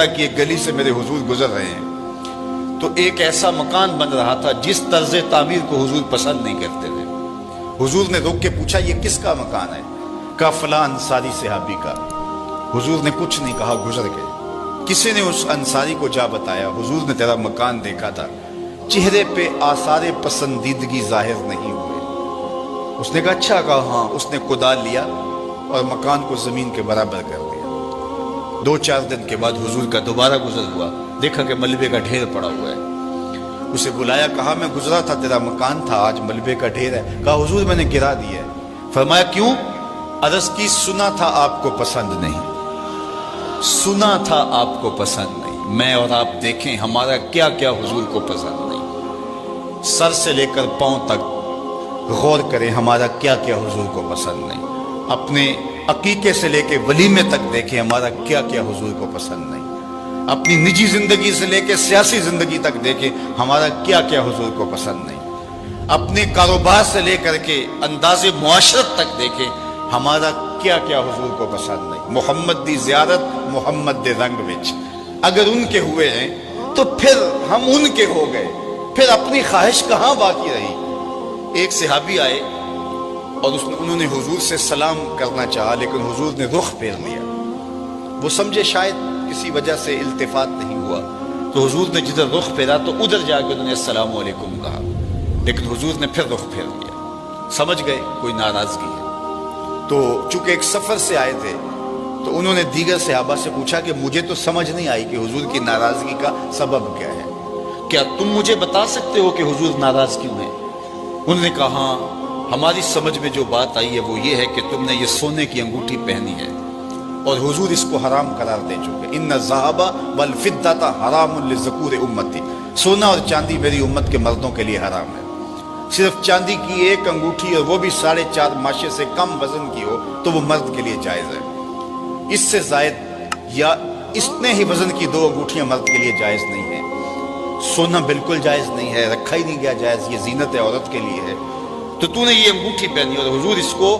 کہ ایک گلی سے میرے حضور گزر رہے ہیں تو ایک ایسا مکان بن رہا تھا جس طرز تعمیر کو حضور پسند نہیں کرتے تھے۔ حضور نے روک کے پوچھا یہ کس کا مکان ہے؟ کہا فلاں انصاری صحابی کا۔ حضور نے کچھ نہیں کہا، گزر گئے۔ کسی نے اس انصاری کو جا بتایا حضور نے تیرا مکان دیکھا تھا، چہرے پہ آثار پسندیدگی ظاہر نہیں ہوئے۔ اس نے کہا اچھا، کہا ہاں۔ اس نے کدال لیا اور مکان کو زمین کے برابر کر دیا۔ 2-4 دن کے بعد حضور کا دوبارہ گزر ہوا، دیکھا کہ ملبے کا ڈھیر پڑا ہوا ہے۔ اسے بلایا، کہا میں گزرا تھا، تیرا مکان تھا، آج ملبے کا ڈھیر ہے۔ کہا حضور میں نے گرا دیا ہے۔ فرمایا کیوں؟ عرض کی سنا تھا آپ کو پسند نہیں، سنا تھا آپ کو پسند نہیں۔ میں اور آپ دیکھیں ہمارا کیا کیا حضور کو پسند نہیں، سر سے لے کر پاؤں تک غور کریں ہمارا کیا کیا حضور کو پسند نہیں۔ اپنے عقیقے سے لے کے ولیمے تک دیکھیں ہمارا کیا کیا حضور کو پسند نہیں۔ اپنی نجی زندگی سے لے کے سیاسی زندگی تک دیکھیں ہمارا کیا کیا حضور کو پسند نہیں۔ اپنے کاروبار سے لے کر کے انداز معاشرت تک دیکھیں ہمارا کیا کیا حضور کو پسند نہیں۔ محمد دی زیارت محمد دے رنگ وچ اگر ان کے ہوئے ہیں تو پھر ہم ان کے ہو گئے، پھر اپنی خواہش کہاں باقی رہی؟ ایک صحابی آئے اور انہوں نے حضور سے سلام کرنا چاہا لیکن حضور نے رخ پھیر لیا۔ وہ سمجھے شاید کسی وجہ سے التفات نہیں ہوا، تو حضور نے جدھر رخ پھیرا تو ادھر جا کے انہوں نے السلام علیکم کہا، لیکن حضور نے پھر رخ پھیر لیا۔ سمجھ گئے کوئی ناراضگی ہے۔ تو چونکہ ایک سفر سے آئے تھے تو انہوں نے دیگر صحابہ سے پوچھا کہ مجھے تو سمجھ نہیں آئی کہ حضور کی ناراضگی کا سبب کیا ہے، کیا تم مجھے بتا سکتے ہو کہ حضور ناراض کیوں ہیں؟ انہوں نے کہا ہاں، ہماری سمجھ میں جو بات آئی ہے وہ یہ ہے کہ تم نے یہ سونے کی انگوٹھی پہنی ہے اور حضور اس کو حرام قرار دے چکے۔ ان الذهب والفضة حرام للذکور امتی، سونا اور چاندی میری امت کے مردوں کے لیے حرام ہے۔ صرف چاندی کی ایک انگوٹھی اور وہ بھی 4.5 ماشے سے کم وزن کی ہو تو وہ مرد کے لیے جائز ہے۔ اس سے زائد یا اتنے ہی وزن کی 2 انگوٹھیاں مرد کے لیے جائز نہیں ہے۔ سونا بالکل جائز نہیں ہے، رکھا ہی نہیں گیا جائز، یہ زینت عورت کے لیے ہے۔ تو نے یہ انگوٹھی پہنی اور حضور اس کو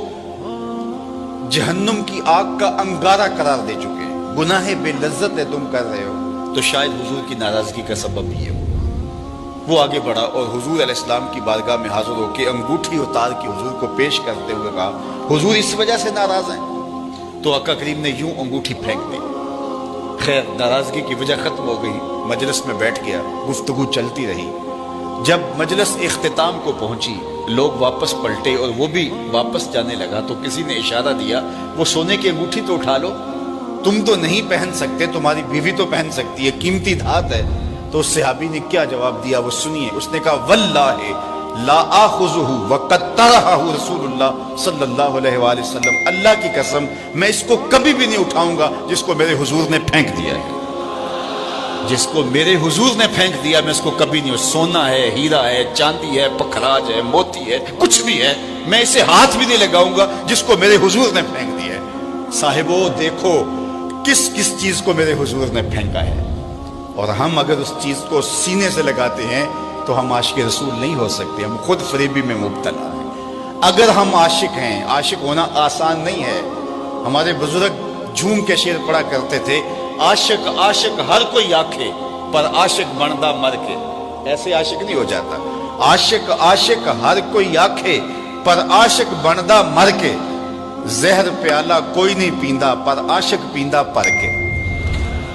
جہنم کی آگ کا انگارہ قرار دے چکے ہیں، گناہ بے لذت ہے تم کر رہے ہو، تو شاید حضور کی ناراضگی کا سبب یہ ہو۔ وہ آگے بڑھا اور حضور علیہ السلام کی بارگاہ میں حاضر ہو کے انگوٹھی اتار کے حضور کو پیش کرتے ہوئے کہا حضور اس وجہ سے ناراض ہیں؟ تو آقا کریم نے یوں انگوٹھی پھینک دی۔ خیر ناراضگی کی وجہ ختم ہو گئی، مجلس میں بیٹھ گیا، گفتگو چلتی رہی۔ جب مجلس اختتام کو پہنچی، لوگ واپس پلٹے اور وہ بھی واپس جانے لگا تو کسی نے اشارہ دیا وہ سونے کی انگوٹھی تو اٹھا لو، تم تو نہیں پہن سکتے، تمہاری بیوی تو پہن سکتی ہے، قیمتی دھات ہے۔ تو اس صحابی نے کیا جواب دیا وہ سنیے۔ اس نے کہا واللہ لا آخذہ وقد طرحہ رسول اللہ صلی اللہ علیہ وآلہ وسلم، اللہ کی قسم میں اس کو کبھی بھی نہیں اٹھاؤں گا جس کو میرے حضور نے پھینک دیا ہے، جس کو میرے حضور نے پھینک دیا میں اس کو کبھی نہیں، سونا ہے، ہیرا ہے، چاندی ہے، پکھراج ہے، موتی ہے، کچھ بھی ہے، میں اسے ہاتھ بھی نہیں لگاؤں گا جس کو میرے حضور نے پھینک دیا ہے۔ صاحبو دیکھو کس کس چیز کو میرے حضور نے پھینکا ہے، اور ہم اگر اس چیز کو سینے سے لگاتے ہیں تو ہم عاشق رسول نہیں ہو سکتے، ہم خود فریبی میں مبتلا ہیں۔ اگر ہم عاشق ہیں، عاشق ہونا آسان نہیں ہے۔ ہمارے بزرگ جھوم کے شعر پڑا کرتے تھے، عاشق عاشق ہر کوئی آکھے پر عاشق بندا مر کے، ایسے عاشق نہیں ہو جاتا۔ عاشق عاشق ہر کوئی آکھے پر عاشق بندا مر کے، زہر پیالہ کوئی نہیں پیندا پر عاشق پیندا پر کے۔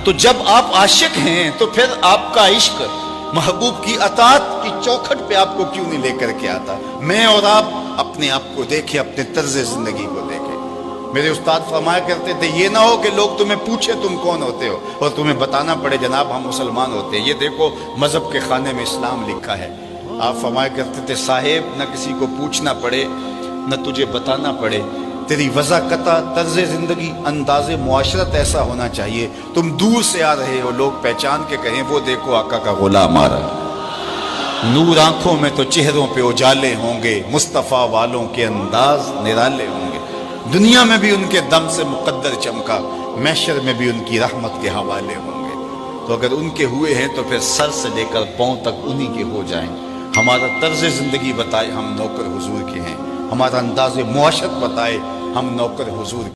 تو جب آپ عاشق ہیں تو پھر آپ کا عشق محبوب کی اطاعت کی چوکھٹ پہ آپ کو کیوں نہیں لے کر کے آتا؟ میں اور آپ اپنے آپ کو دیکھیں، اپنے طرز زندگی کو دیکھیں۔ میرے استاد فرمایا کرتے تھے یہ نہ ہو کہ لوگ تمہیں پوچھیں تم کون ہوتے ہو اور تمہیں بتانا پڑے جناب ہم مسلمان ہوتے ہیں، یہ دیکھو مذہب کے خانے میں اسلام لکھا ہے۔ آپ فرمایا کرتے تھے صاحب نہ کسی کو پوچھنا پڑے نہ تجھے بتانا پڑے، تیری وضاقتہ طرز زندگی انداز معاشرت ایسا ہونا چاہیے تم دور سے آ رہے ہو لوگ پہچان کے کہیں وہ دیکھو آقا کا غلام آ رہا ہے۔ نور آنکھوں میں تو چہروں پہ اجالے ہوں گے، مصطفیٰ والوں کے انداز نرالے ہوں گے، دنیا میں بھی ان کے دم سے مقدر چمکا، محشر میں بھی ان کی رحمت کے حوالے ہوں گے۔ تو اگر ان کے ہوئے ہیں تو پھر سر سے لے کر پاؤں تک انہی کے ہو جائیں۔ ہمارا طرز زندگی بتائے ہم نوکر حضور کے ہیں، ہمارا انداز معاشرت بتائے ہم نوکر حضور